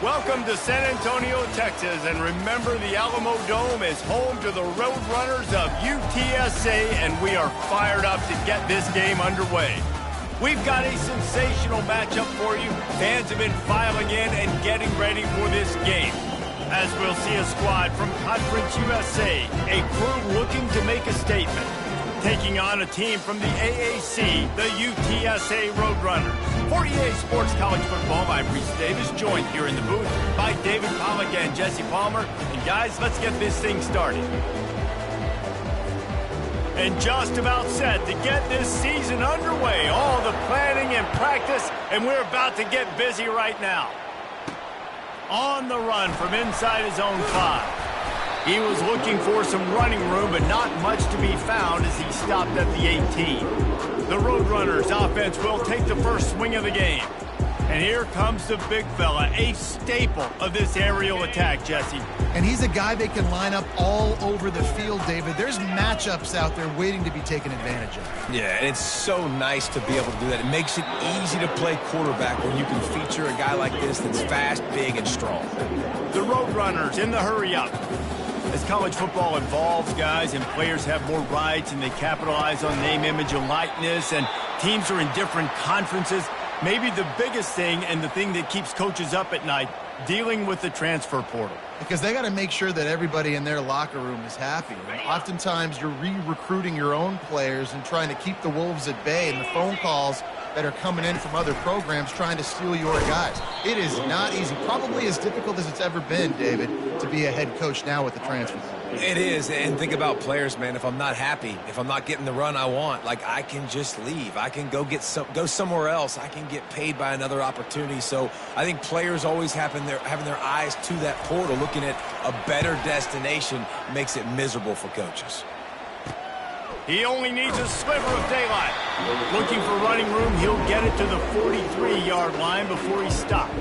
Welcome to San Antonio, Texas, and remember the Alamo Dome is home to the Roadrunners of UTSA, and we are fired up to get this game underway. We've got a sensational matchup for you. Fans have been filing in and getting ready for this game. As we'll see a squad from Conference USA, a crew looking to make a statement, taking on a team from the AAC, the UTSA Roadrunners. For EA Sports College Football, I'm Reese Davis, joined here in the booth by David Pollack and Jesse Palmer. And guys, let's get this thing started. And just about set to get this season underway. All the planning and practice, and we're about to get busy right now. On the run from inside his own 5. He was looking for some running room, but not much to be found as he stopped at the 18. The Roadrunners offense will take the first swing of the game. And here comes the big fella, a staple of this aerial attack, Jesse. And he's a guy they can line up all over the field, David. There's matchups out there waiting to be taken advantage of. Yeah, and it's so nice to be able to do that. It makes it easy to play quarterback when you can feature a guy like this that's fast, big, and strong. The Roadrunners in the hurry-up. As college football evolves, guys, and players have more rights and they capitalize on name, image, and likeness, and teams are in different conferences, maybe the biggest thing and the thing that keeps coaches up at night, dealing with the transfer portal. Because they got to make sure that everybody in their locker room is happy. And oftentimes you're re-recruiting your own players and trying to keep the wolves at bay, and the phone calls that are coming in from other programs trying to steal your guys. It is not easy. Probably as difficult as it's ever been, David, to be a head coach now with the transfer. It is, and think about players, man. If I'm not happy, if I'm not getting the run I want, like, I can just leave. I can go somewhere else. I can get paid by another opportunity. So I think players always having their eyes to that portal, looking at a better destination, makes it miserable for coaches. He only needs a sliver of daylight. Looking for running room, he'll get it to the 43-yard line before he stops.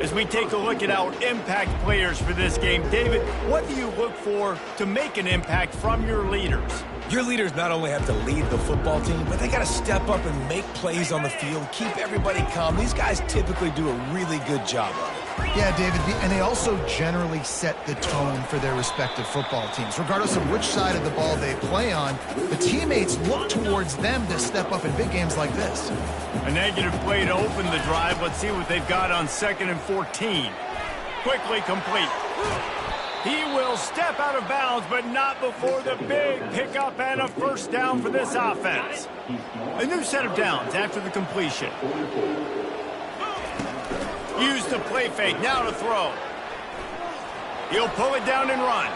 As we take a look at our impact players for this game, David, what do you look for to make an impact from your leaders? Your leaders not only have to lead the football team, but they got to step up and make plays on the field, keep everybody calm. These guys typically do a really good job of it. Yeah, David, and they also generally set the tone for their respective football teams. Regardless of which side of the ball they play on, the teammates look towards them to step up in big games like this. A negative play to open the drive. Let's see what they've got on 2nd and 14. Quickly complete. He will step out of bounds, but not before the big pickup and a first down for this offense. A new set of downs after the completion. Use the play fake, now to throw. He'll pull it down and run.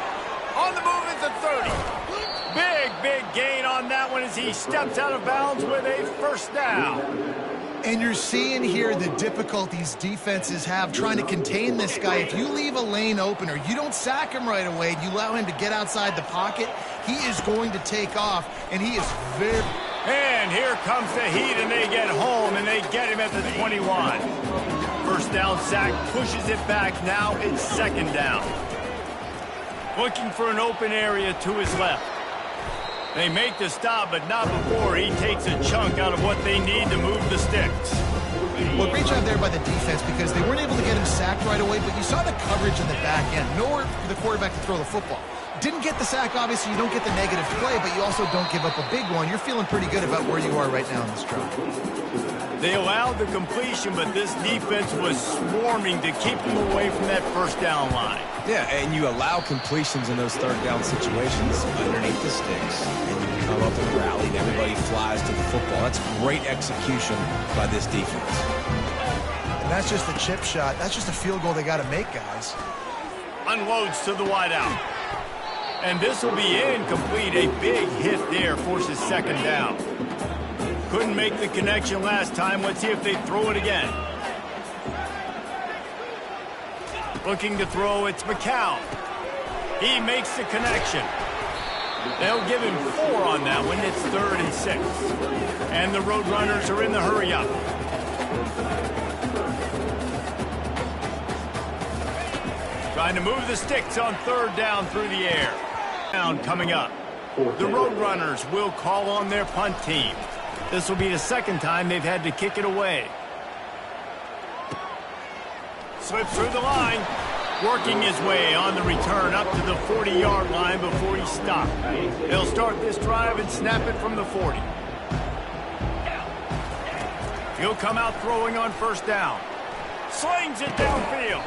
On the move at the 30. Big gain on that one as he steps out of bounds with a first down. And you're seeing here the difficulties defenses have trying to contain this guy. If you leave a lane open or you don't sack him right away, you allow him to get outside the pocket, he is going to take off, and he is very... And here comes the heat, and they get home, and they get him at the 21. First down sack, pushes it back. Now it's 2nd down. Looking for an open area to his left. They make the stop, but not before he takes a chunk out of what they need to move the sticks. Well, great job there by the defense because they weren't able to get him sacked right away, but you saw the coverage in the back end. Nowhere for the quarterback to throw the football. Didn't get the sack, obviously. You don't get the negative play, but you also don't give up a big one. You're feeling pretty good about where you are right now in this drive. They allowed the completion, but this defense was swarming to keep them away from that first down line. Yeah, and you allow completions in those 3rd down situations underneath the sticks, and you come up and rally, and everybody flies to the football. That's great execution by this defense. And that's just a chip shot. That's just a field goal they got to make, guys. Unloads to the wideout. And this will be incomplete. A big hit there forces 2nd down. Couldn't make the connection last time. Let's see if they throw it again. Looking to throw, it's McCown. He makes the connection. They'll give him 4 on that one. It's 3rd and 6. And the Roadrunners are in the hurry-up. Trying to move the sticks on 3rd down through the air. Down coming up. The Roadrunners will call on their punt team. This will be the 2nd time they've had to kick it away. Slips through the line. Working his way on the return up to the 40-yard line before he stopped. He'll start this drive and snap it from the 40. He'll come out throwing on first down. Slings it downfield.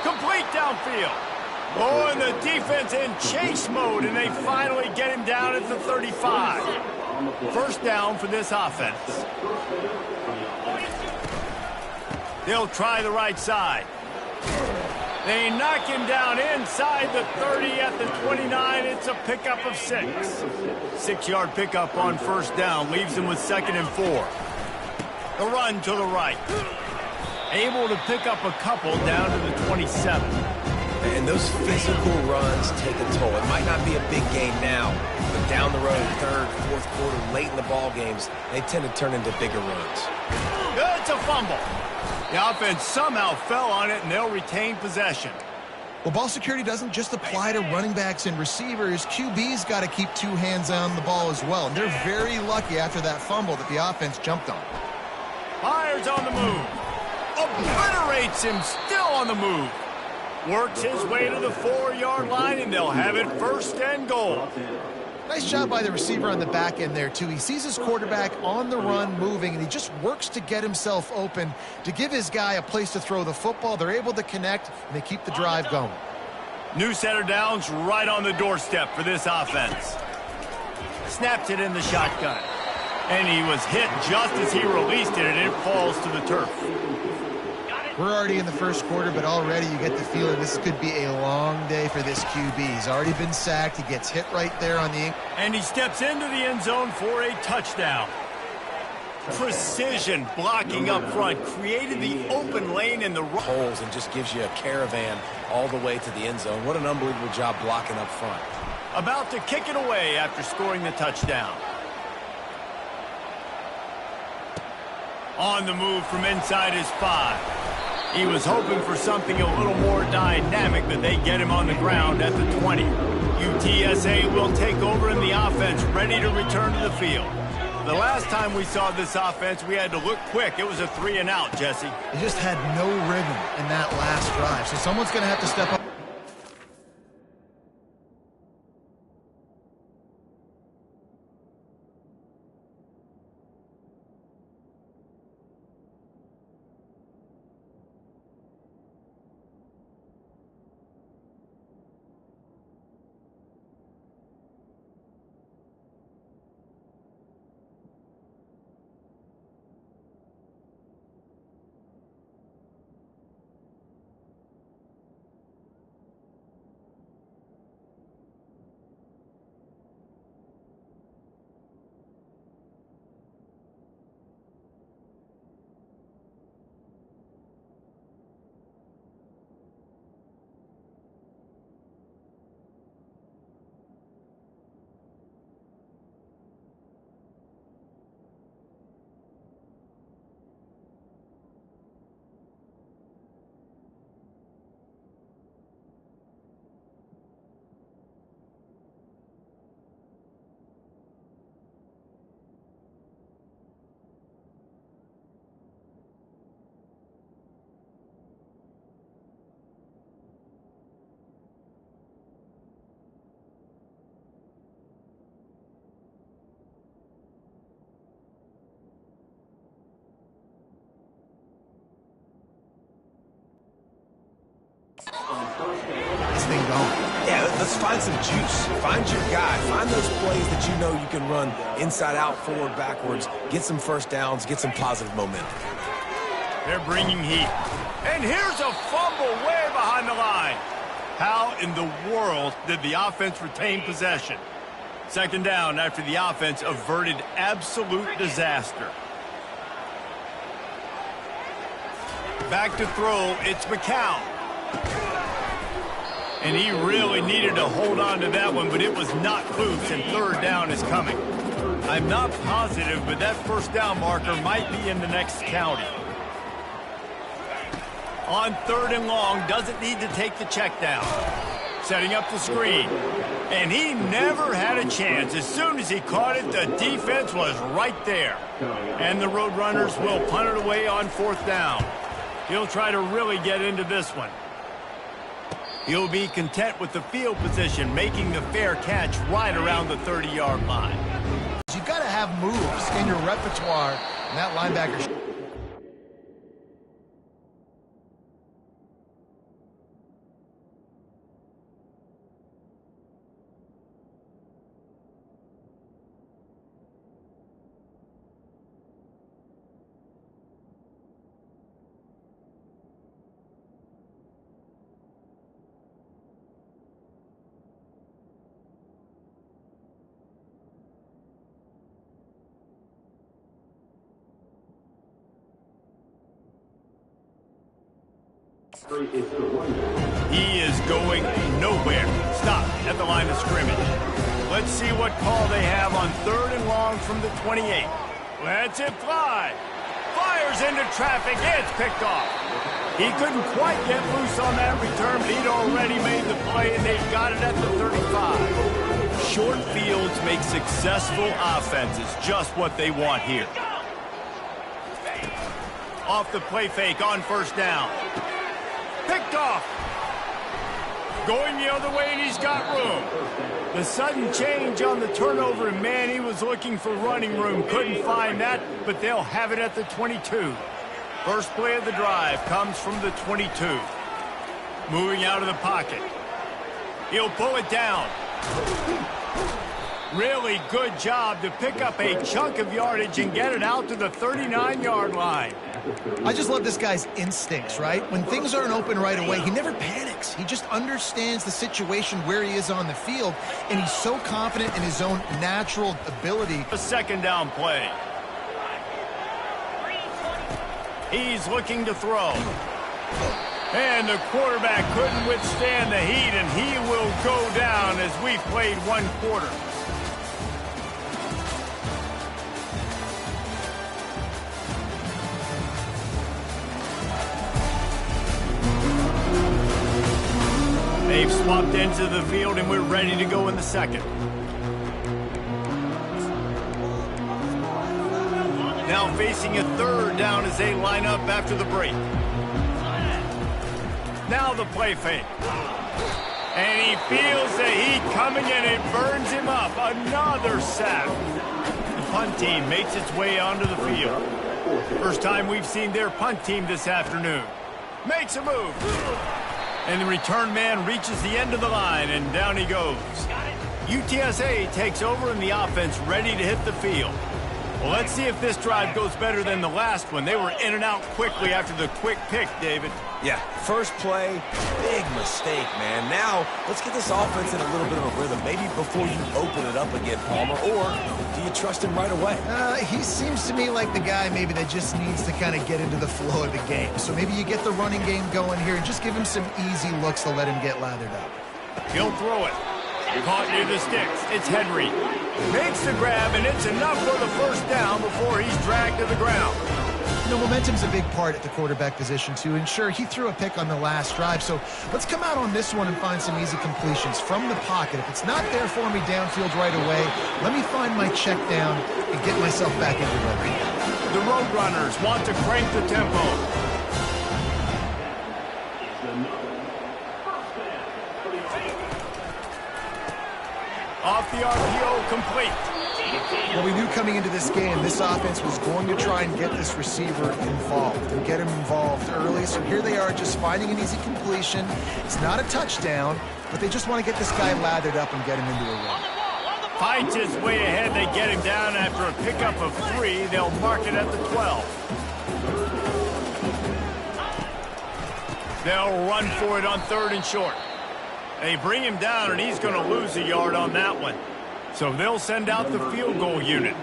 Complete downfield. Oh, and the defense in chase mode, and they finally get him down at the 35. First down for this offense. They'll try the right side. They knock him down inside the 30 at the 29. It's a pickup of 6. 6-yard pickup on first down leaves him with 2nd and 4. The run to the right. Able to pick up a couple down to the 27. And those physical runs take a toll. It might not be a big game now, but down the road, 3rd, 4th quarter, late in the ball games, they tend to turn into bigger runs. It's a fumble. The offense somehow fell on it, and they'll retain possession. Well, ball security doesn't just apply to running backs and receivers. QB's got to keep 2 hands on the ball as well. And they're very lucky after that fumble that the offense jumped on. Myers on the move. Obliterates him, still on the move. Works his way to the 4-yard line, and they'll have it 1st and goal. Nice job by the receiver on the back end there, too. He sees his quarterback on the run moving, and he just works to get himself open to give his guy a place to throw the football. They're able to connect, and they keep the drive going. New set of downs right on the doorstep for this offense. Snaps it in the shotgun. And he was hit just as he released it, and it falls to the turf. We're already in the first quarter, but already you get the feeling this could be a long day for this QB. He's already been sacked. He gets hit right there on the... And he steps into the end zone for a touchdown. Precision blocking up front. Created the open lane in the... Holes and just gives you a caravan all the way to the end zone. What an unbelievable job blocking up front. About to kick it away after scoring the touchdown. On the move from inside his 5. He was hoping for something a little more dynamic, but they get him on the ground at the 20. UTSA will take over in the offense, ready to return to the field. The last time we saw this offense, we had to look quick. It was a 3-and-out, Jesse. They just had no rhythm in that last drive, so someone's going to have to step up. This thing going. Yeah, let's find some juice. Find your guy. Find those plays that you know you can run inside out, forward, backwards. Get some first downs. Get some positive momentum. They're bringing heat. And here's a fumble way behind the line. How in the world did the offense retain possession? 2nd down after the offense averted absolute disaster. Back to throw, it's McCown. And he really needed to hold on to that one, but it was not loose, and 3rd down is coming. I'm not positive, but that first down marker might be in the next county. On 3rd and long, doesn't need to take the check down. Setting up the screen. And he never had a chance. As soon as he caught it, the defense was right there. And the Roadrunners will punt it away on 4th down. He'll try to really get into this one. He'll be content with the field position, making the fair catch right around the 30-yard line. You've got to have moves in your repertoire, and that linebacker... He is going nowhere. Stop at the line of scrimmage. Let's see what call they have on 3rd and long from the 28. Lets it fly. Fires into traffic. It's picked off. He couldn't quite get loose on that return, but he'd already made the play, and they've got it at the 35. Short fields make successful offenses just what they want here. Off the play fake on 1st down. Picked off. Going the other way, and he's got room. The sudden change on the turnover, and man, he was looking for running room. Couldn't find that, but they'll have it at the 22. First play of the drive comes from the 22. Moving out of the pocket. He'll pull it down. Really good job to pick up a chunk of yardage and get it out to the 39-yard line. I just love this guy's instincts, right? When things aren't open right away, he never panics. He just understands the situation where he is on the field, and he's so confident in his own natural ability. A 2nd down play. He's looking to throw. And the quarterback couldn't withstand the heat, and he will go down as we've played 1 quarter. They've swapped into the field, and we're ready to go in the 2nd. Now facing a 3rd down as they line up after the break. Now the play fake. And he feels the heat coming, and it burns him up. Another sack. The punt team makes its way onto the field. First time we've seen their punt team this afternoon. Makes a move. And the return man reaches the end of the line, and down he goes. UTSA takes over, and the offense ready to hit the field. Well, let's see if this drive goes better than the last one. They were in and out quickly after the quick pick, David. Yeah, first play, big mistake, man. Now, let's get this offense in a little bit of a rhythm. Maybe before you open it up again, Palmer, or do you trust him right away? He seems to me like the guy maybe that just needs to kind of get into the flow of the game. So maybe you get the running game going here and just give him some easy looks to let him get lathered up. He'll throw it. Caught near the sticks. It's Henry. Makes the grab, and it's enough for the 1st down before he's dragged to the ground. You know, momentum's a big part at the quarterback position, too. And sure, he threw a pick on the last drive, so let's come out on this one and find some easy completions from the pocket. If it's not there for me downfield right away, let me find my check down and get myself back into the run. The Roadrunners want to crank the tempo. Off the RPO, complete. Well, we knew coming into this game, this offense was going to try and get this receiver involved and get him involved early. So here they are just finding an easy completion. It's not a touchdown, but they just want to get this guy lathered up and get him into a run. Fights his way ahead. They get him down after a pickup of 3. They'll mark it at the 12. They'll run for it on 3rd and short. They bring him down, and he's going to lose a yard on that one. So they'll send out the field goal unit.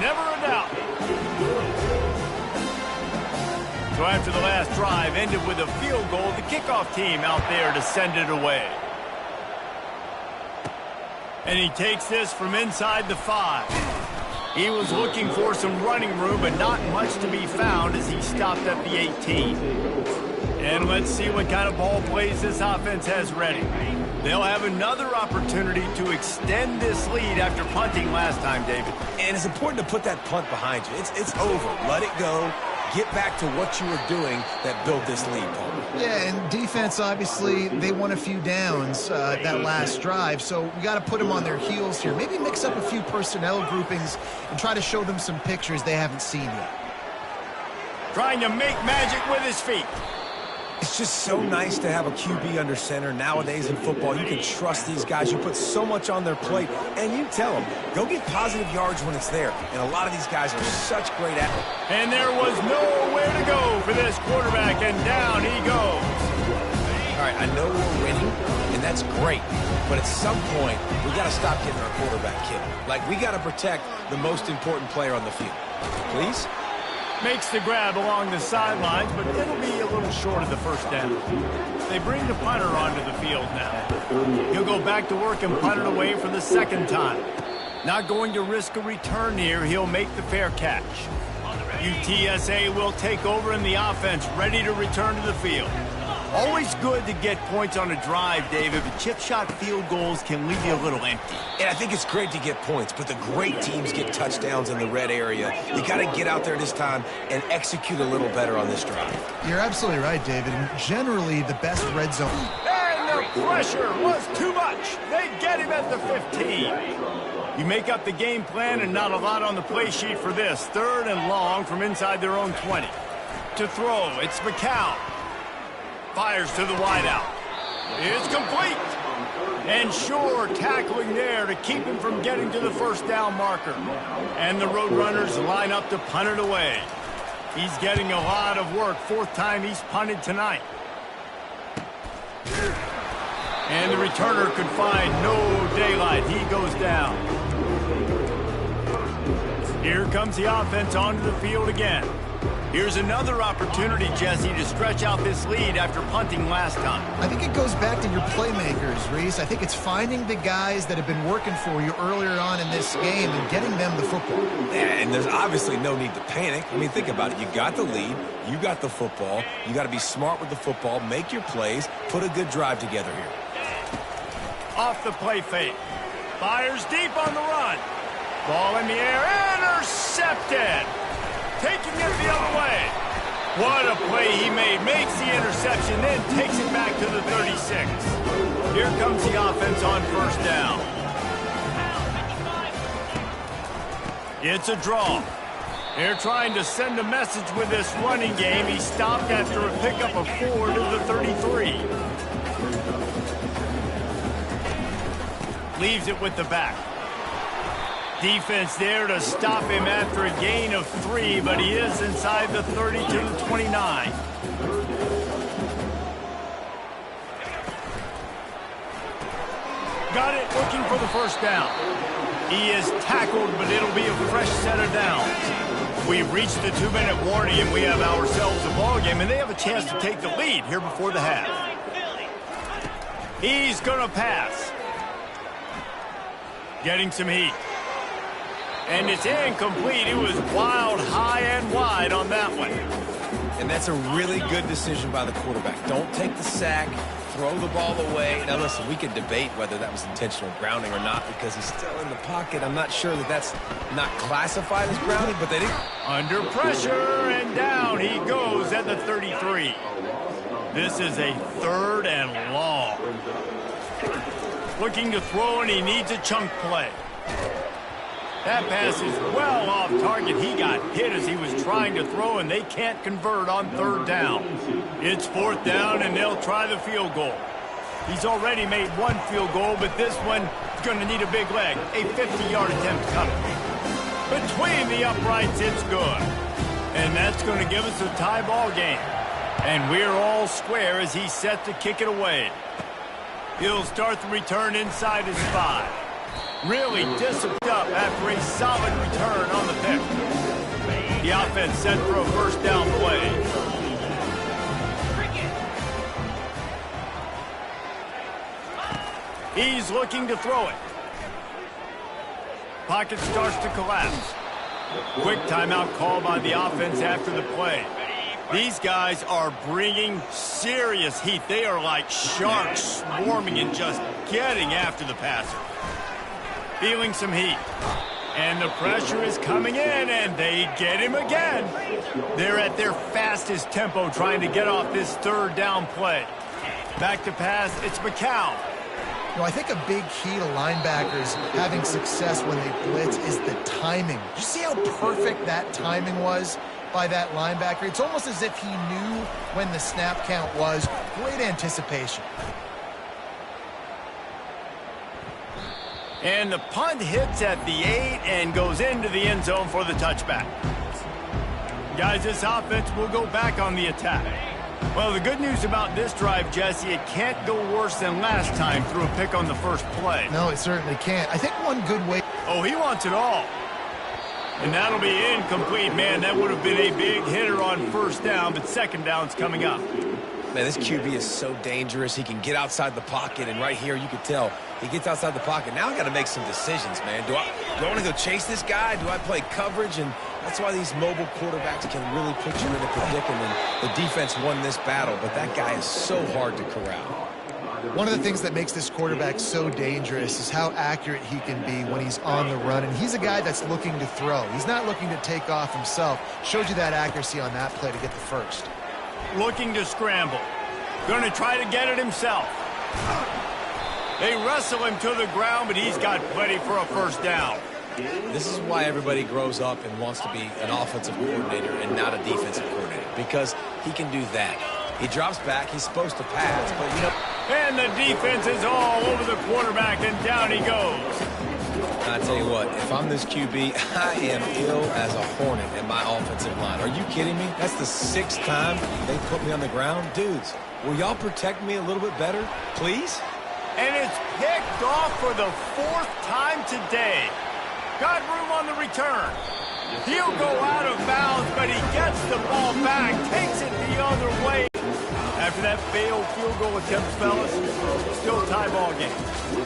Never a doubt. So after the last drive ended with a field goal, the kickoff team out there to send it away. And he takes this from inside the 5. He was looking for some running room, but not much to be found as he stopped at the 18. And let's see what kind of ball plays this offense has ready. They'll have another opportunity to extend this lead after punting last time, David. And it's important to put that punt behind you. It's over. Let it go. Get back to what you were doing that built this lead, Paul. Yeah, and defense, obviously, they won a few downs that last drive, so we got to put them on their heels here. Maybe mix up a few personnel groupings and try to show them some pictures they haven't seen yet. Trying to make magic with his feet. It's just so nice to have a QB under center. Nowadays in football, you can trust these guys. You put so much on their plate, and you tell them, go get positive yards when it's there. And a lot of these guys are such great athletes. And there was nowhere to go for this quarterback, and down he goes. All right, I know we're winning, and that's great. But at some point, we got to stop getting our quarterback killed. Like, we got to protect the most important player on the field. Please? Makes the grab along the sidelines, but it'll be a little short of the first down. They bring the punter onto the field now. He'll go back to work and punt it away for the second time. Not going to risk a return here. He'll make the fair catch. UTSA will take over in the offense, ready to return to the field. Always good to get points on a drive, David, but chip shot field goals can leave you a little empty. And I think it's great to get points, but the great teams get touchdowns in the red area. You got to get out there this time and execute a little better on this drive. You're absolutely right, David. And generally, the best red zone. And the pressure was too much. They get him at the 15. You make up the game plan and not a lot on the play sheet for this. 3rd and long from inside their own 20. To throw, it's McCown. Fires to the wideout. It's complete. And sure, tackling there to keep him from getting to the first down marker. And the Roadrunners line up to punt it away. He's getting a lot of work. 4th time he's punted tonight. And the returner could find no daylight. He goes down. Here comes the offense onto the field again. Here's another opportunity, Jesse, to stretch out this lead after punting last time. I think it goes back to your playmakers, Reese. I think it's finding the guys that have been working for you earlier on in this game and getting them the football. Yeah, and there's obviously no need to panic. I mean, think about it. You got the lead. You got the football. You got to be smart with the football. Make your plays. Put a good drive together here. Off the play fake. Fires deep on the run. Ball in the air. Intercepted. Taking it the other way. What a play he made. Makes the interception, then takes it back to the 36. Here comes the offense on 1st down. It's a draw. They're trying to send a message with this running game. He stopped after a pickup of 4 to the 33. Leaves it with the back. Defense there to stop him after a gain of 3, but he is inside the 30 to the 29. Got it, looking for the first down. He is tackled, but it'll be a fresh set of downs. We've reached the 2-minute warning, and we have ourselves a ball game, and they have a chance to take the lead here before the half. He's going to pass. Getting some heat. And it's incomplete. It was wild, high, and wide on that one. And that's a really good decision by the quarterback. Don't take the sack. Throw the ball away. Now, listen, we could debate whether that was intentional grounding or not because he's still in the pocket. I'm not sure that that's not classified as grounding, but they didn't. Under pressure, and down he goes at the 33. This is a 3rd and long. Looking to throw, and he needs a chunk play. That pass is well off target. He got hit as he was trying to throw, and they can't convert on 3rd down. It's 4th down, and they'll try the field goal. He's already made 1 field goal, but this one is going to need a big leg. A 50-yard attempt coming. Between the uprights, it's good. And that's going to give us a tie ball game. And we're all square as he's set to kick it away. He'll start the return inside his 5. Really disciplined up after a solid return on the pick. The offense set for a 1st down play. He's looking to throw it. Pocket starts to collapse. Quick timeout call by the offense after the play. These guys are bringing serious heat. They are like sharks swarming and just getting after the passer. Feeling some heat. And the pressure is coming in, and they get him again. They're at their fastest tempo trying to get off this third down play. Back to pass, it's Ncaa. You know, I think a big key to linebackers having success when they blitz is the timing. Did you see how perfect that timing was by that linebacker? It's almost as if he knew when the snap count was. Great anticipation. And the punt hits at the 8 and goes into the end zone for the touchback. Guys, this offense will go back on the attack. Well, the good news about this drive, Jesse, it can't go worse than last time through a pick on the first play. No, it certainly can't. I think one good way... Oh, he wants it all. And that'll be incomplete, man. That would have been a big hitter on first down, but second down's coming up. Man, this QB is so dangerous. He can get outside the pocket, and right here you can tell he gets outside the pocket. Now I got to make some decisions, man. Do I want to go chase this guy? Do I play coverage? And that's why these mobile quarterbacks can really put you in a predicament. The defense won this battle, but that guy is so hard to corral. One of the things that makes this quarterback so dangerous is how accurate he can be when he's on the run. And he's a guy that's looking to throw. He's not looking to take off himself. Showed you that accuracy on that play to get the first. Looking to scramble. Going to try to get it himself. They wrestle him to the ground, but he's got plenty for a first down. This is why everybody grows up and wants to be an offensive coordinator and not a defensive coordinator, because he can do that. He drops back. He's supposed to pass, but, you know. And the defense is all over the quarterback, and down he goes. I tell you what, if I'm this QB, I am ill as a hornet in my offensive line. Are you kidding me? That's the 6th time they put me on the ground. Dudes, will y'all protect me a little bit better, please? And it's picked off for the 4th time today. Got room on the return. He'll go out of bounds, but he gets the ball back, takes it the other way. After that failed field goal attempt, fellas, still tie ball game.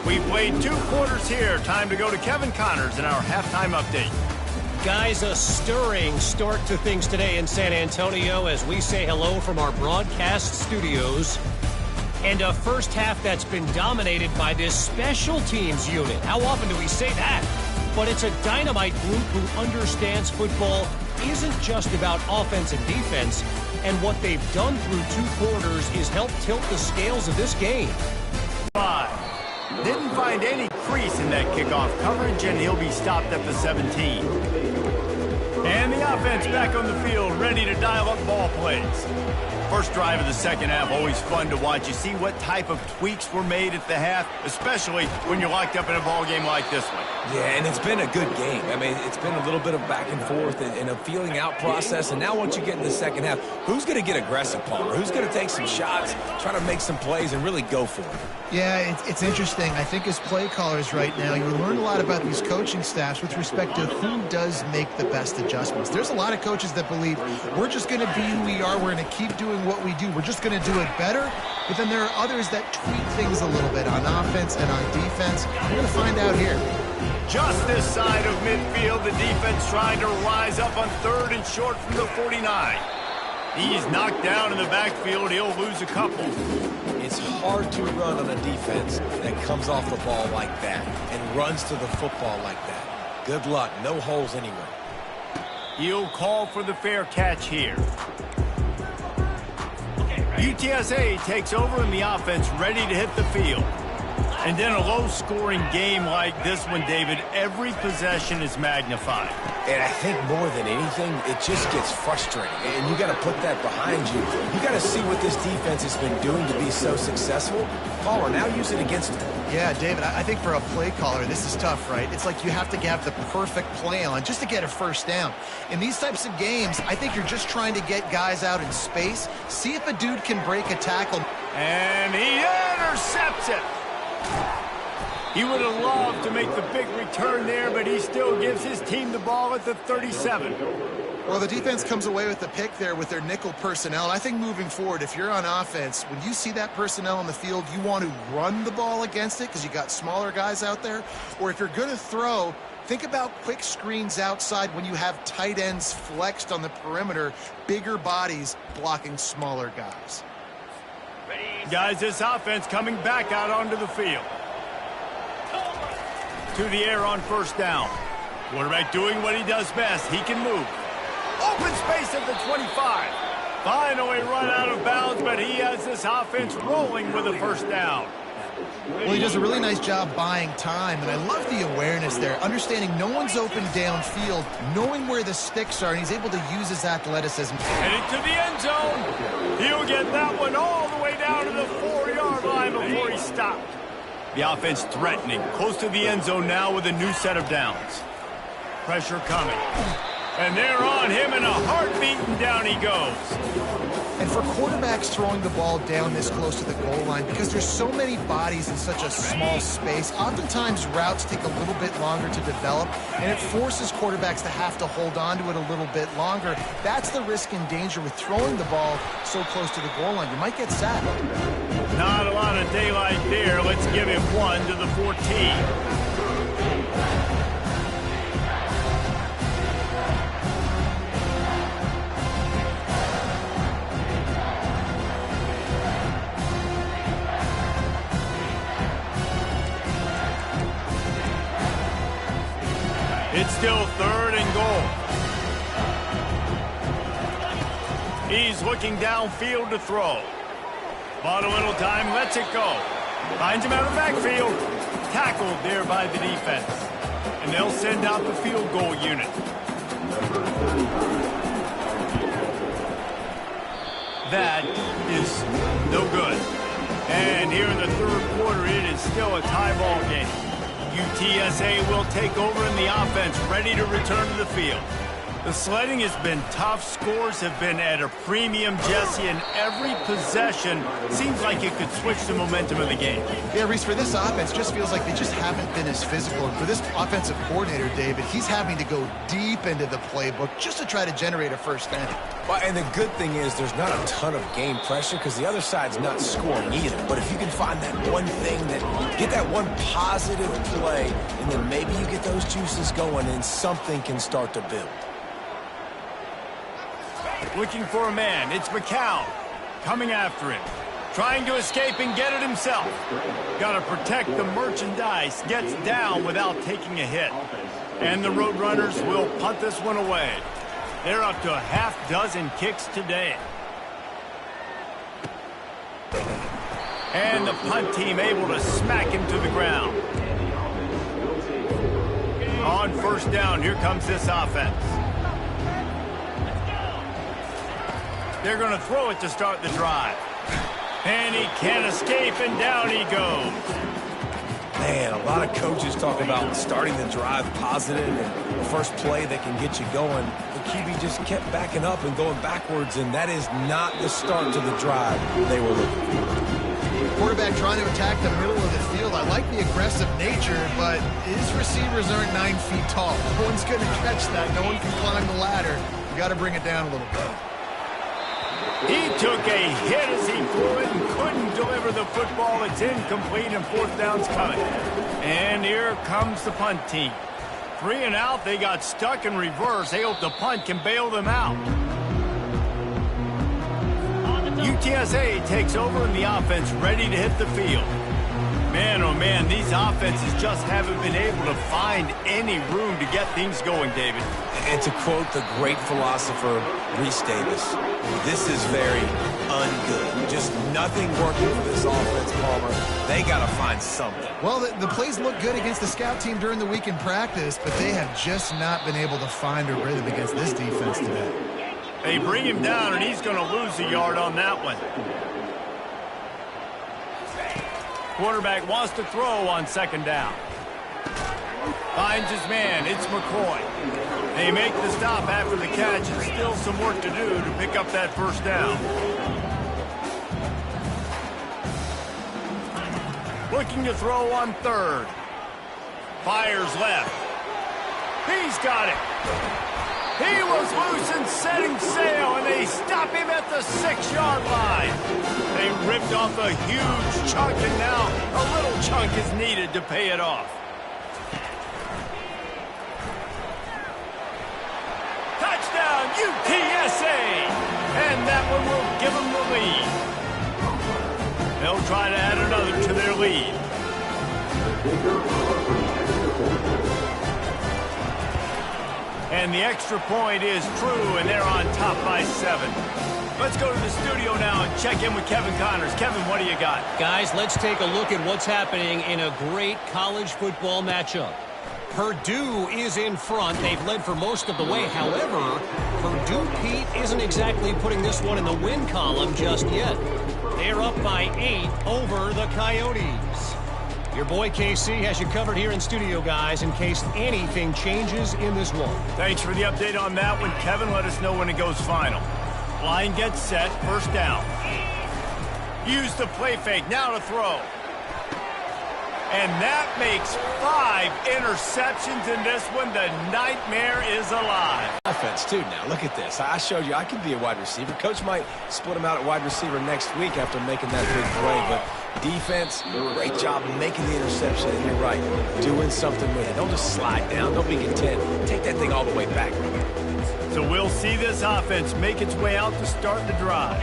We played 2 quarters here. Time to go to Kevin Connors in our halftime update. Guys, a stirring start to things today in San Antonio as we say hello from our broadcast studios. And a first half that's been dominated by this special teams unit. How often do we say that? But it's a dynamite group who understands football isn't just about offense and defense. And what they've done through 2 quarters is help tilt the scales of this game. 5. Didn't find any crease in that kickoff coverage, and he'll be stopped at the 17. And the offense back on the field, ready to dial up ball plays. First drive of the second half, always fun to watch. You see what type of tweaks were made at the half, especially when you're locked up in a ball game like this one. Yeah, and it's been a good game. I mean, it's been a little bit of back and forth and a feeling out process. And now once you get in the second half, who's going to get aggressive, Palmer? Who's going to take some shots, try to make some plays, and really go for it? Yeah, it's interesting. I think as play callers right now, you learn a lot about these coaching staffs with respect to who does make the best adjustments. There's a lot of coaches that believe we're just going to be who we are. We're going to keep doing what we do. We're just going to do it better. But then there are others that tweak things a little bit on offense and on defense. We're going to find out here. Just this side of midfield, the defense trying to rise up on 3rd and short from the 49. He's knocked down in the backfield. He'll lose a couple. It's hard to run on a defense that comes off the ball like that and runs to the football like that. Good luck. No holes anywhere. He'll call for the fair catch here. UTSA takes over in the offense, ready to hit the field. And then a low-scoring game like this one, David, every possession is magnified. And I think more than anything, it just gets frustrating. And you got to put that behind you. You got to see what this defense has been doing to be so successful. Palmer, now use it against them. Yeah, David, I think for a play caller, this is tough, right? It's like you have to have the perfect play on just to get a first down. In these types of games, I think you're just trying to get guys out in space, see if a dude can break a tackle. And he intercepts it. He would have loved to make the big return there, but he still gives his team the ball at the 37. Well, the defense comes away with the pick there with their nickel personnel. And I think moving forward, if you're on offense, when you see that personnel on the field, you want to run the ball against it because you got smaller guys out there. Or if you're going to throw, Think about quick screens outside when you have tight ends flexed on the perimeter, bigger bodies blocking smaller guys. Guys, this offense coming back out onto the field. To the air on first down. Quarterback doing what he does best. He can move. Open space at the 25. Finally run out of bounds, but he has this offense rolling with a first down. Well, he does a really nice job buying time, and I love the awareness there, understanding no one's open downfield, knowing where the sticks are, and he's able to use his athleticism. Heading to the end zone. He'll get that one all the way down to the 4-yard line before he stopped. The offense threatening, close to the end zone now with a new set of downs. Pressure coming. And they're on him in a heartbeat, and down he goes. And for quarterbacks throwing the ball down this close to the goal line, because there's so many bodies in such a small space, oftentimes routes take a little bit longer to develop, and it forces quarterbacks to have to hold on to it a little bit longer. That's the risk and danger with throwing the ball so close to the goal line. You might get sacked. Not a lot of daylight there. Let's give him 1 to the 14. It's still 3rd and goal. He's looking downfield to throw. Bought a little time, lets it go. Finds him out of the backfield. Tackled there by the defense. And they'll send out the field goal unit. That is no good. And here in the 3rd quarter, it is still a tie ball game. UTSA will take over in the offense, ready to return to the field. The sledding has been tough. Scores have been at a premium, Jesse, and every possession seems like it could switch the momentum of the game. Yeah, Reese, for this offense, just feels like they just haven't been as physical. And for this offensive coordinator, David, he's having to go deep into the playbook just to try to generate a first down. Well, and the good thing is there's not a ton of game pressure because the other side's not scoring either. But if you can find that one thing, that get that one positive play, and then maybe you get those juices going and something can start to build. Looking for a man. It's McCown coming after him. Trying to escape and get it himself. Got to protect the merchandise. Gets down without taking a hit. And the Roadrunners will punt this one away. They're up to a half-dozen kicks today. And the punt team able to smack him to the ground. On first down, here comes this offense. They're going to throw it to start the drive. And he can't escape, and down he goes. Man, a lot of coaches talk about starting the drive positive and the first play that can get you going. The QB just kept backing up and going backwards, and that is not the start to the drive they were looking for. Quarterback trying to attack the middle of the field. I like the aggressive nature, but his receivers aren't 9 feet tall. No one's going to catch that. No one can climb the ladder. You got to bring it down a little bit. He took a hit as he threw it and couldn't deliver the football. It's incomplete and 4th down's coming. And here comes the punt team. 3 and out, they got stuck in reverse. They hope the punt can bail them out. UTSA takes over in the offense, ready to hit the field. Man, oh man, these offenses just haven't been able to find any room to get things going, David. And to quote the great philosopher, Reese Davis, this is very ungood. Just nothing working for this offense, Palmer. They got to find something. Well, the plays look good against the scout team during the week in practice, but they have just not been able to find a rhythm against this defense today. They bring him down, and he's going to lose a yard on that one. Quarterback wants to throw on 2nd down. Finds his man. It's McCoy. They make the stop after the catch, and still some work to do to pick up that first down. Looking to throw on 3rd. Fires left. He's got it. He was loose and setting sail, and they stop him at the 6-yard line. They ripped off a huge chunk, and now a little chunk is needed to pay it off. UTSA. And that one will give them the lead. They'll try to add another to their lead. And the extra point is true, and they're on top by 7. Let's go to the studio now and check in with Kevin Connors. Kevin, what do you got? Guys, let's take a look at what's happening in a great college football matchup. Purdue is in front. They've led for most of the way. However, Purdue, Pete, isn't exactly putting this one in the win column just yet. They're up by 8 over the Coyotes. Your boy KC has you covered here in studio, guys, in case anything changes in this one. Thanks for the update on that one, Kevin. Let us know when it goes final. Line gets set, first down. Use the play fake, now to throw. And that makes 5 interceptions in this one. The nightmare is alive. Offense, too, now. Look at this. I showed you I can be a wide receiver. Coach might split him out at wide receiver next week after making that big play. But defense, great job making the interception. And you're right, doing something with it. Don't just slide down. Don't be content. Take that thing all the way back. So we'll see this offense make its way out to start the drive.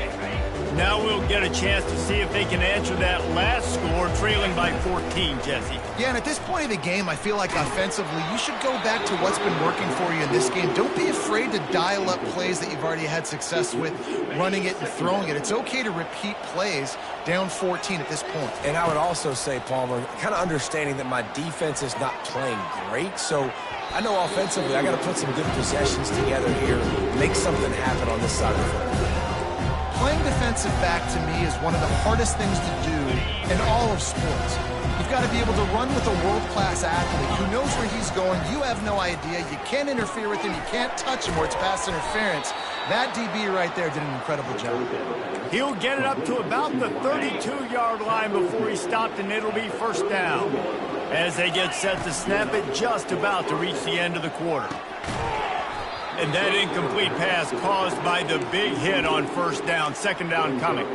Now we'll get a chance to see if they can answer that last score, trailing by 14, Jesse. Yeah, and at this point of the game, I feel like offensively, you should go back to what's been working for you in this game. Don't be afraid to dial up plays that you've already had success with, running it and throwing it. It's okay to repeat plays down 14 at this point. And I would also say, Palmer, kind of understanding that my defense is not playing great, so I know offensively I got to put some good possessions together here, make something happen on this side of the football. Playing defensive back, to me, is one of the hardest things to do in all of sports. You've got to be able to run with a world-class athlete who knows where he's going. You have no idea. You can't interfere with him. You can't touch him or it's pass interference. That DB right there did an incredible job. He'll get it up to about the 32-yard line before he stopped, and it'll be first down. As they get set to snap it, just about to reach the end of the quarter. And that incomplete pass caused by the big hit on first down. Second down coming.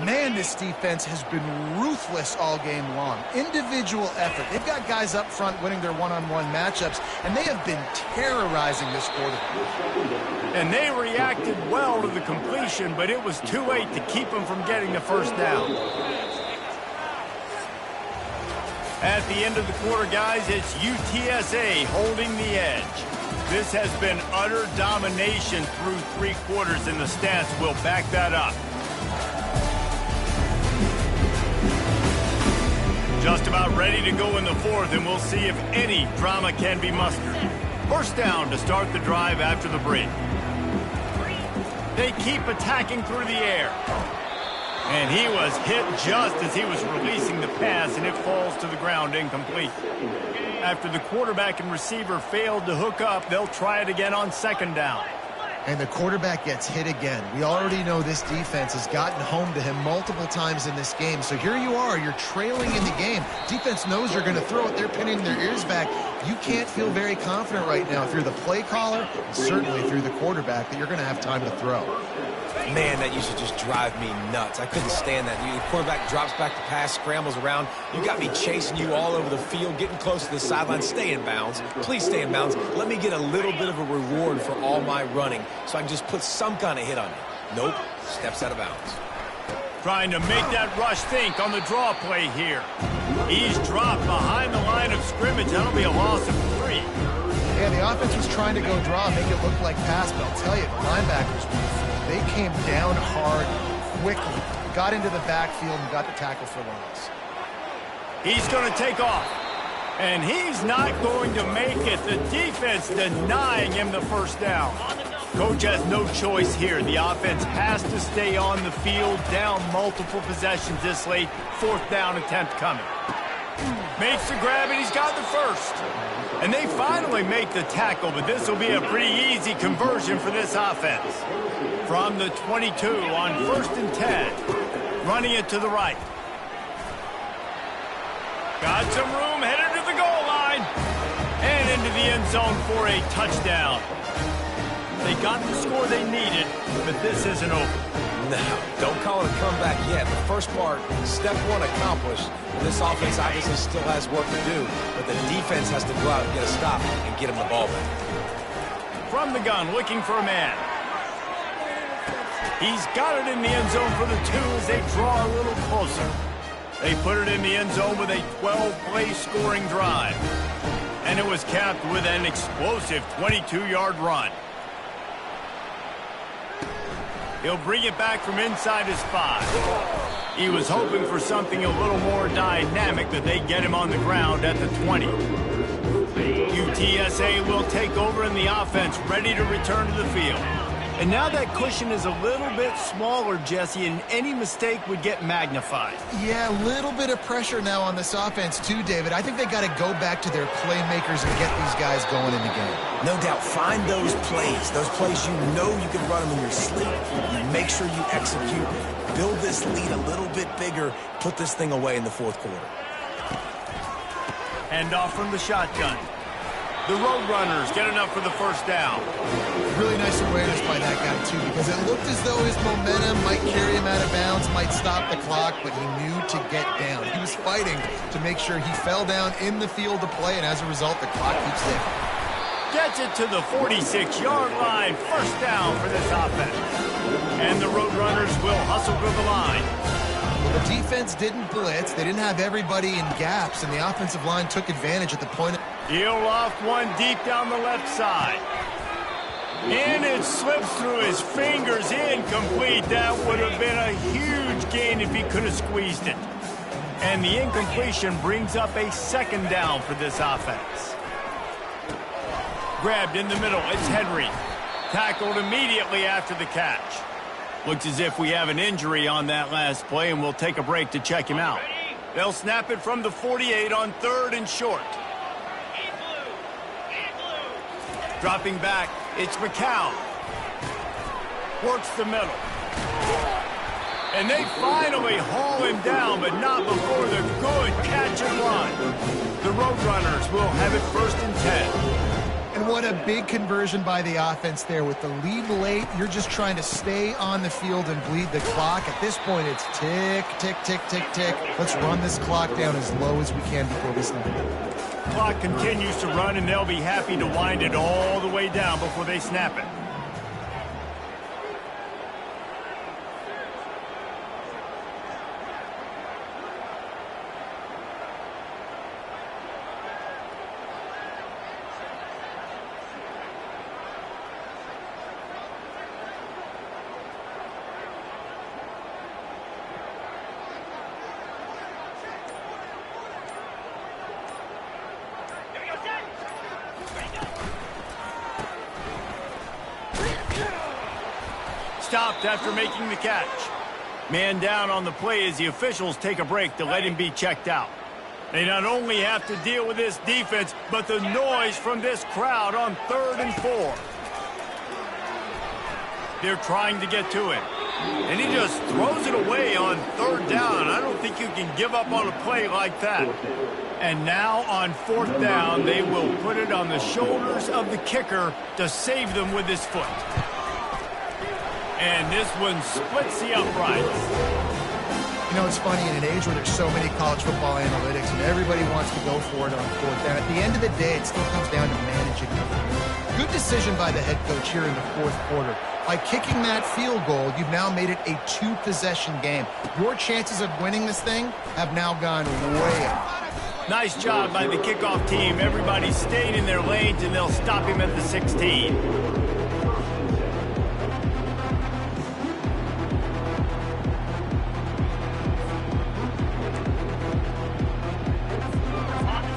Man, this defense has been ruthless all game long. Individual effort. They've got guys up front winning their one-on-one matchups, and they have been terrorizing this quarterback. And they reacted well to the completion, but it was too late to keep them from getting the first down. At the end of the quarter, guys, it's UTSA holding the edge. This has been utter domination through 3 quarters, and the stats will back that up. Just about ready to go in the 4th, and we'll see if any drama can be mustered. First down to start the drive after the break. They keep attacking through the air. And he was hit just as he was releasing the pass, and it falls to the ground incomplete. After the quarterback and receiver failed to hook up, they'll try it again on second down. And the quarterback gets hit again. We already know this defense has gotten home to him multiple times in this game. So here you are, you're trailing in the game. Defense knows you're going to throw it. They're pinning their ears back. You can't feel very confident right now if you're the play caller, and certainly if you're the quarterback, that you're going to have time to throw. Man, that used to just drive me nuts. I couldn't stand that. The quarterback drops back to pass, scrambles around. You got me chasing you all over the field, getting close to the sideline. Stay in bounds. Please stay in bounds. Let me get a little bit of a reward for all my running so I can just put some kind of hit on you. Nope. Steps out of bounds. Trying to make that rush think on the draw play here. He's dropped behind the line of scrimmage. That'll be a loss of 3. Yeah, the offense was trying to go draw, make it look like pass, but I'll tell you, the linebackers, they came down hard, quickly, got into the backfield, and got the tackle for loss. He's going to take off, and he's not going to make it. The defense denying him the first down. Coach has no choice here. The offense has to stay on the field, down multiple possessions this late. 4th down attempt coming. Makes the grab, and he's got the first. And they finally make the tackle, but this will be a pretty easy conversion for this offense. From the 22 on 1st and 10. Running it to the right. Got some room, headed to the goal line. And into the end zone for a touchdown. They got the score they needed, but this isn't over. No, don't call it a comeback yet. The first part, step 1 accomplished. This offense obviously still has work to do, but the defense has to go out and get a stop and get him the ball back. from the gun, looking for a man. He's got it in the end zone for the 2 as they draw a little closer. They put it in the end zone with a 12-play scoring drive. And it was capped with an explosive 22-yard run. He'll bring it back from inside his 5. He was hoping for something a little more dynamic, but they get him on the ground at the 20. UTSA will take over in the offense, ready to return to the field. And now that cushion is a little bit smaller, Jesse, and any mistake would get magnified. Yeah, a little bit of pressure now on this offense too, David. I think they got to go back to their playmakers and get these guys going in the game. No doubt. Find those plays you know you can run them in your sleep. You make sure you execute. Build this lead a little bit bigger. Put this thing away in the 4th quarter. Hand off from the shotgun. The Roadrunners get enough for the first down. Really nice awareness by that guy, too, because it looked as though his momentum might carry him out of bounds, might stop the clock, but he knew to get down. He was fighting to make sure he fell down in the field to play, and as a result, the clock keeps ticking. Gets it to the 46-yard line. First down for this offense. And the Roadrunners will hustle to the line. Well, the defense didn't blitz. They didn't have everybody in gaps, and the offensive line took advantage at the point of... He'll off one deep down the left side. And it slips through his fingers, incomplete. That would have been a huge gain if he could have squeezed it. And the incompletion brings up a 2nd down for this offense. Grabbed in the middle, it's Henry. Tackled immediately after the catch. Looks as if we have an injury on that last play, and we'll take a break to check him out. They'll snap it from the 48 on 3rd and short. Dropping back, it's McCown. Works the middle. And they finally haul him down, but not before the good catch and run. The Roadrunners will have it 1st and 10. And what a big conversion by the offense there. With the lead late, you're just trying to stay on the field and bleed the clock. At this point, it's tick, tick, tick, tick, tick. Let's run this clock down as low as we can before we snap it. Clock continues to run, and they'll be happy to wind it all the way down before they snap it. Stopped after making the catch. Man down on the play as the officials take a break to let him be checked out. They not only have to deal with this defense, but the noise from this crowd on 3rd and 4. They're trying to get to him. And he just throws it away on 3rd down. I don't think you can give up on a play like that. And now on 4th down, they will put it on the shoulders of the kicker to save them with his foot. And this one splits the uprights. You know, it's funny, in an age where there's so many college football analytics and everybody wants to go for it on 4th down, at the end of the day, it still comes down to managing the field. Good decision by the head coach here in the 4th quarter. By kicking that field goal, you've now made it a 2-possession game. Your chances of winning this thing have now gone way up. Nice job by the kickoff team. Everybody stayed in their lanes, and they'll stop him at the 16.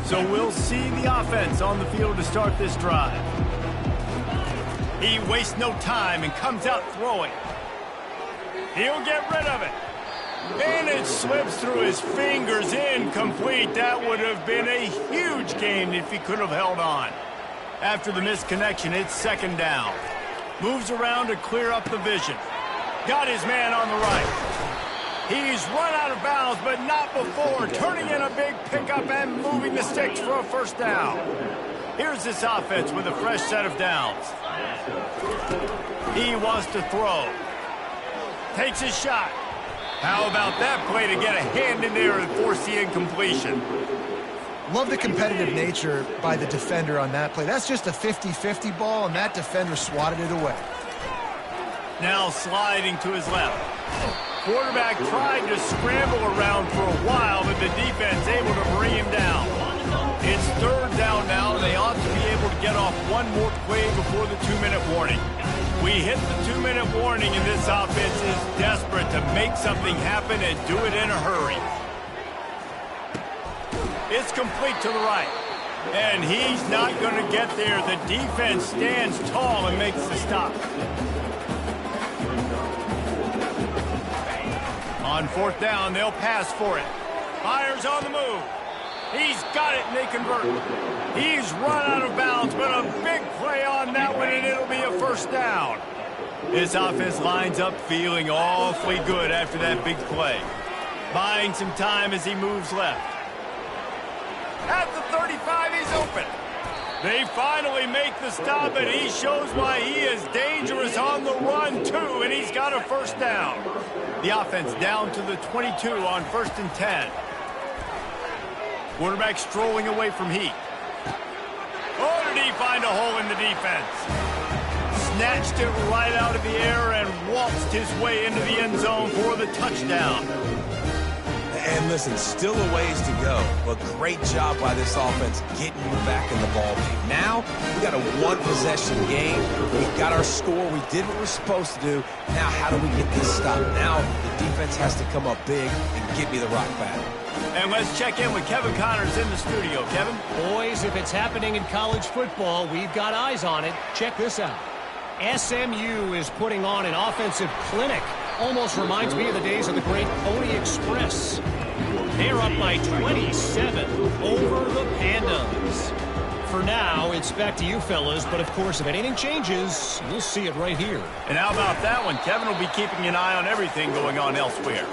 So we'll see the offense on the field to start this drive. He wastes no time and comes out throwing. He'll get rid of it. And it slips through his fingers, incomplete. That would have been a huge gain if he could have held on. After the missed connection, it's 2nd down. Moves around to clear up the vision. Got his man on the right. He's run out of bounds, but not before. Turning in a big pickup and moving the sticks for a 1st down. Here's this offense with a fresh set of downs. He wants to throw. Takes his shot. How about that play to get a hand in there and force the incompletion? Love the competitive nature by the defender on that play. That's just a 50-50 ball, and that defender swatted it away. Now sliding to his left. Quarterback tried to scramble around for a while, but the defense able to bring him down. It's third down now, and they ought to be able to get off one more play before the 2-minute warning. We hit the 2-minute warning, and this offense is desperate to make something happen and do it in a hurry. It's complete to the right. And he's not going to get there. The defense stands tall and makes the stop. On fourth down, they'll pass for it. Fires on the move. He's got it, and they convert. He's run out of bounds, but a big play on that one, and it'll be a first down. This offense lines up feeling awfully good after that big play. Buying some time as he moves left. At the 35, he's open. They finally make the stop, and he shows why he is dangerous on the run, too, and he's got a first down. The offense down to the 22 on 1st and 10. Quarterback strolling away from Heat. Oh, did he find a hole in the defense? Snatched it right out of the air and waltzed his way into the end zone for the touchdown. And listen, still a ways to go, but great job by this offense getting you back in the ball game. Now, we got a one-possession game. We got our score. We did what we're supposed to do. Now, how do we get this stop? Now, the defense has to come up big and get me the rock back. And let's check in with Kevin Connors in the studio. Kevin? Boys, if it's happening in college football, we've got eyes on it. Check this out. SMU is putting on an offensive clinic. Almost reminds me of the days of the great Pony Express. They're up by 27 over the Pandas. For now, it's back to you fellas, but of course, if anything changes, you'll see it right here. And how about that one? Kevin will be keeping an eye on everything going on elsewhere.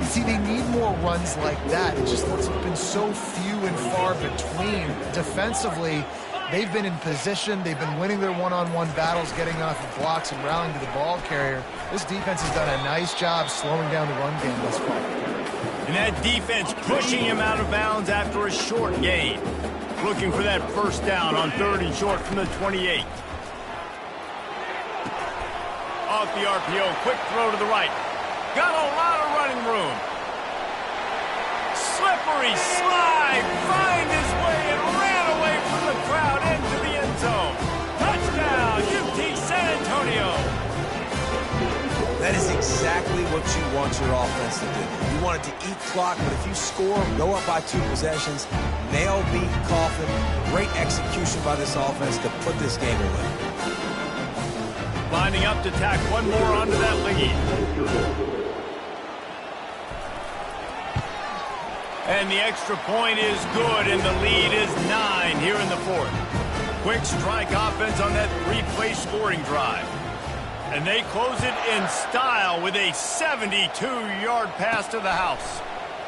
See, they need more runs like that. It's just it's been so few and far between. Defensively, they've been in position. They've been winning their one-on-one battles, getting off of blocks and rallying to the ball carrier. This defense has done a nice job slowing down the run game thus far. And that defense pushing him out of bounds after a short gain. Looking for that first down on 3rd and short from the 28. Off the RPO, quick throw to the right. Got a lot of running room. Slippery slide, find his way and ran away from the crowd into the end zone. Touchdown, UT San Antonio. That is exactly what you want your offense to do. You want it to eat clock, but if you score, go up by 2 possessions, nail beat Coffin. Great execution by this offense to put this game away. Lining up to tack one more onto that lead. And the extra point is good, and the lead is 9 here in the 4th. Quick strike offense on that 3-play scoring drive. And they close it in style with a 72-yard pass to the house.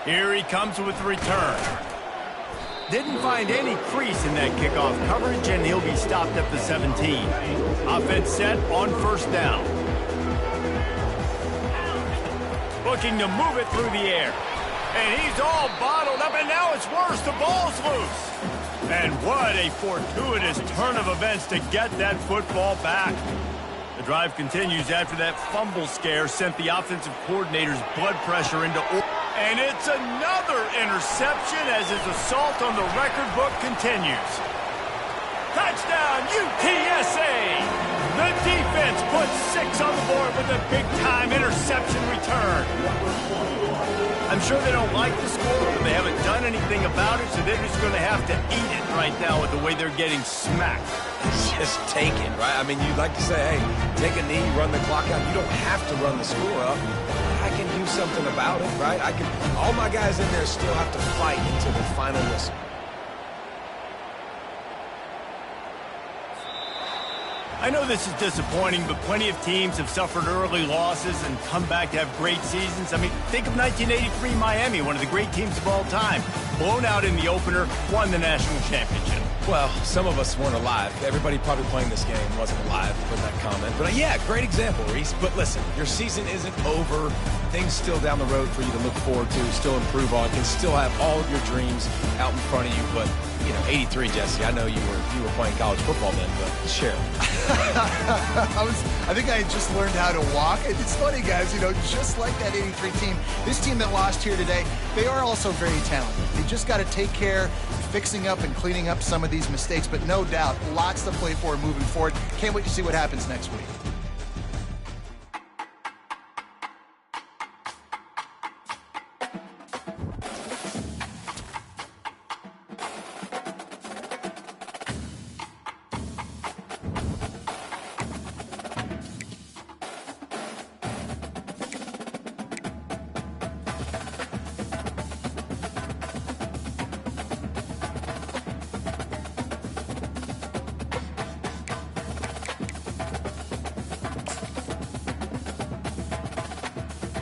Here he comes with the return. Didn't find any crease in that kickoff coverage, and he'll be stopped at the 17. Offense set on 1st down. Looking to move it through the air. And he's all bottled up, and now it's worse. The ball's loose. And what a fortuitous turn of events to get that football back. The drive continues after that fumble scare sent the offensive coordinator's blood pressure into order. And it's another interception as his assault on the record book continues. Touchdown, UTSA! The defense puts 6 on the board with a big-time interception return. I'm sure they don't like the score, but they haven't done anything about it, so they're just going to have to eat it right now with the way they're getting smacked. Just take it, right? I mean, you'd like to say, hey, take a knee, run the clock out. You don't have to run the score up. I can do something about it, right? All my guys in there still have to fight until the final whistle. I know this is disappointing, but plenty of teams have suffered early losses and come back to have great seasons. I mean, think of 1983 Miami, one of the great teams of all time. Blown out in the opener, won the national championship. Well, some of us weren't alive. Everybody probably playing this game wasn't alive with that comment. But yeah, great example, Reese. But listen, your season isn't over. Things still down the road for you to look forward to, still improve on, can still have all of your dreams out in front of you. But, you know, 83, Jesse, I know you were playing college football then, but share. I think I just learned how to walk. It's funny, guys, you know, just like that 83 team, this team that lost here today, they are also very talented. They just got to take care of fixing up and cleaning up some of these mistakes, but no doubt, lots to play for moving forward. Can't wait to see what happens next week.